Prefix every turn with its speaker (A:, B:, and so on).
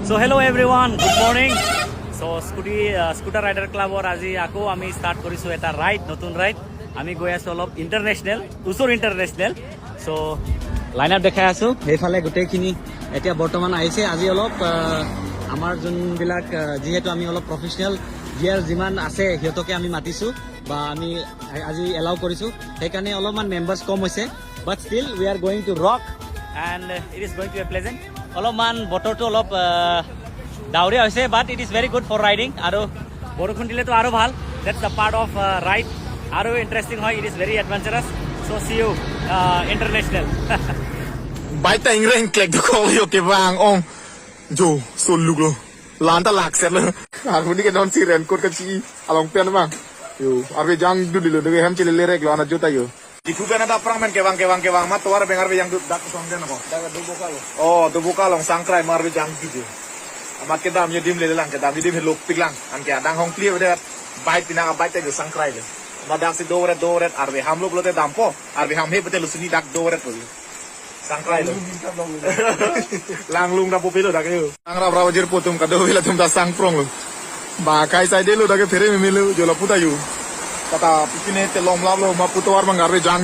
A: So hello everyone, good morning. So scooter rider ক্লাবৰ আজি আকৌ আমি ষ্টাৰ্ট কৰিছোঁ এটা ৰাইড, নতুন ৰাইড। আমি গৈ আছোঁ অলপ ইণ্টাৰনেশ্যনেল, ওচৰ ইণ্টাৰনেশ্যনেল। চ' লাইন আপ দেখাই আছোঁ, সেইফালে গোটেইখিনি এতিয়া বৰ্তমান আহিছে। আজি অলপ আমাৰ যোনবিলাক যিহেতু আমি অলপ প্ৰফেচনেল গিয়াৰ যিমান আছে সিহঁতকে আমি মাতিছোঁ বা আমি আজি এলাউ কৰিছোঁ, সেইকাৰণে অলপমান মেম্বাৰ্ছ কম হৈছে। But still we are going to rock and it is going to a pleasant. অলপমান বতৰটো অলপ ডাৱৰীয়া হৈছে, but it is very good for riding. আৰু বৰষুণ দিলেতো আৰু ভাল, that's the part of ride. আৰু ইণ্টাৰেষ্টিং হয়, it is very adventurous. So' see you international.
B: Baita ingreng klek du kol yo ke bang ong jo sul lu lo lan ta lak set lo har ni ke don si ren kot ka chi along pen bang yo arbe jang du dilo de ham chile le rek lo ana jota yo di ku pen ada prang men ke bang ma to ar bengar be yang du dak song den ko da du bokal oh du bokal long sangkrai mar be jang du amat ke dam ye dim le lang ke dam dim he lok pik lang an ke dang hong clear de bait pina bait te sangkrai le ma dak si do ret arbe ham lok lo te dam po arbe ham he pete lu sini dak do ret ko sangkrai lo lang lung da popilo da ke ang ra ra wajir potum ka do vela tum da sang prong lo ba kai sai de lo da ke fere me lo jo la puta yu kata pikine te lom la lo ma puto war mangar be jang